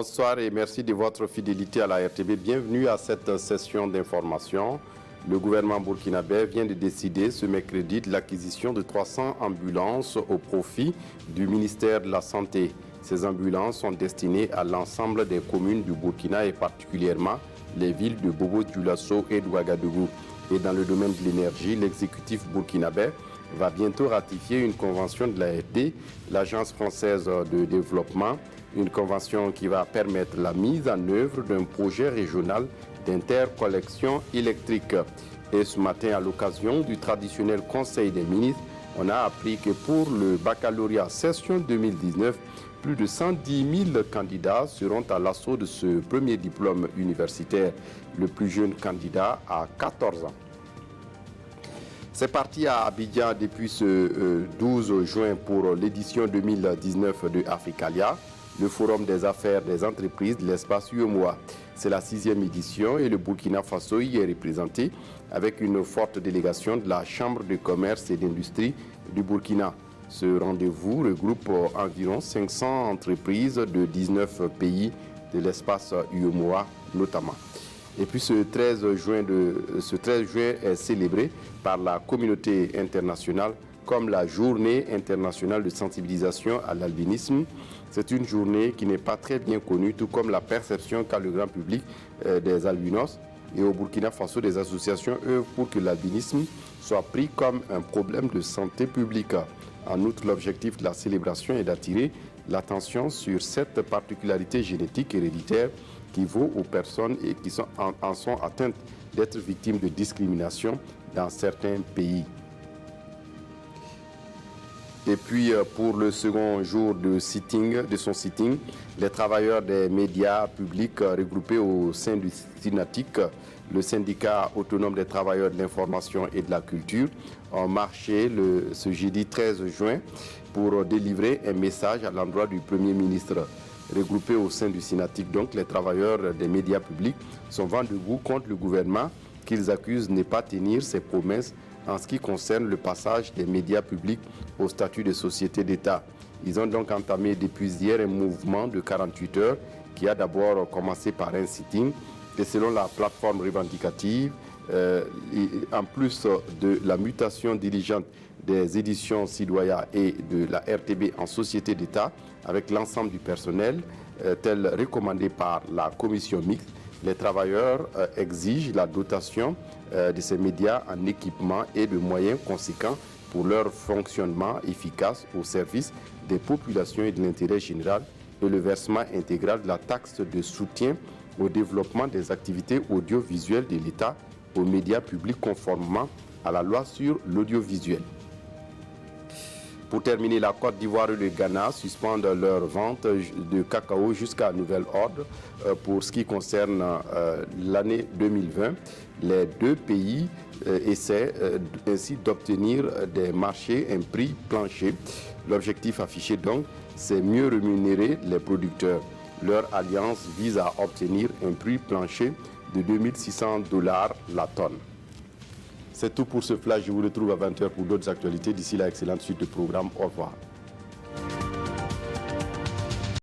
Bonsoir et merci de votre fidélité à la RTB. Bienvenue à cette session d'information. Le gouvernement burkinabé vient de décider ce mercredi de l'acquisition de 300 ambulances au profit du ministère de la Santé. Ces ambulances sont destinées à l'ensemble des communes du Burkina et particulièrement les villes de Bobo-Dioulasso et d'Ouagadougou. Et dans le domaine de l'énergie, l'exécutif burkinabé va bientôt ratifier une convention de l'AFD, l'Agence française de développement, une convention qui va permettre la mise en œuvre d'un projet régional d'interconnexion électrique. Et ce matin, à l'occasion du traditionnel Conseil des ministres, on a appris que pour le baccalauréat session 2019, plus de 110 000 candidats seront à l'assaut de ce premier diplôme universitaire. Le plus jeune candidat a 14 ans. C'est parti à Abidjan depuis ce 12 juin pour l'édition 2019 de Africalia, le forum des affaires des entreprises de l'espace UEMOA. C'est la 6e édition et le Burkina Faso y est représenté avec une forte délégation de la Chambre de commerce et d'industrie du Burkina. Ce rendez-vous regroupe environ 500 entreprises de 19 pays de l'espace UEMOA notamment. Et puis ce 13 juin est célébré par la communauté internationale comme la journée internationale de sensibilisation à l'albinisme. C'est une journée qui n'est pas très bien connue, tout comme la perception qu'a le grand public des albinos. Et au Burkina Faso, des associations œuvrent pour que l'albinisme soit pris comme un problème de santé publique. En outre, l'objectif de la célébration est d'attirer l'attention sur cette particularité génétique héréditaire qui vaut aux personnes et qui en sont atteintes d'être victimes de discrimination dans certains pays. Et puis, pour le second jour de son sitting, les travailleurs des médias publics regroupés au sein du SYNATIC, le syndicat autonome des travailleurs de l'information et de la culture, ont marché ce jeudi 13 juin pour délivrer un message à l'endroit du Premier ministre. Regroupés au sein du SYNATIC, donc, les travailleurs des médias publics sont vent debout contre le gouvernement qu'ils accusent de ne pas tenir ses promesses en ce qui concerne le passage des médias publics au statut de société d'État. Ils ont donc entamé depuis hier un mouvement de 48 heures qui a d'abord commencé par un sitting et selon la plateforme revendicative, en plus de la mutation diligente des éditions Sidoya et de la RTB en société d'État avec l'ensemble du personnel, tel recommandé par la commission mixte, les travailleurs exigent la dotation de ces médias en équipement et de moyens conséquents pour leur fonctionnement efficace au service des populations et de l'intérêt général et le versement intégral de la taxe de soutien au développement des activités audiovisuelles de l'État aux médias publics conformément à la loi sur l'audiovisuel. Pour terminer, la Côte d'Ivoire et le Ghana suspendent leur vente de cacao jusqu'à nouvel ordre pour ce qui concerne l'année 2020. Les deux pays essaient ainsi d'obtenir des marchés à un prix plancher. L'objectif affiché donc, c'est mieux rémunérer les producteurs. Leur alliance vise à obtenir un prix plancher de $2600 la tonne. C'est tout pour ce flash. Je vous retrouve à 20h pour d'autres actualités. D'ici là, excellente suite de programme. Au revoir.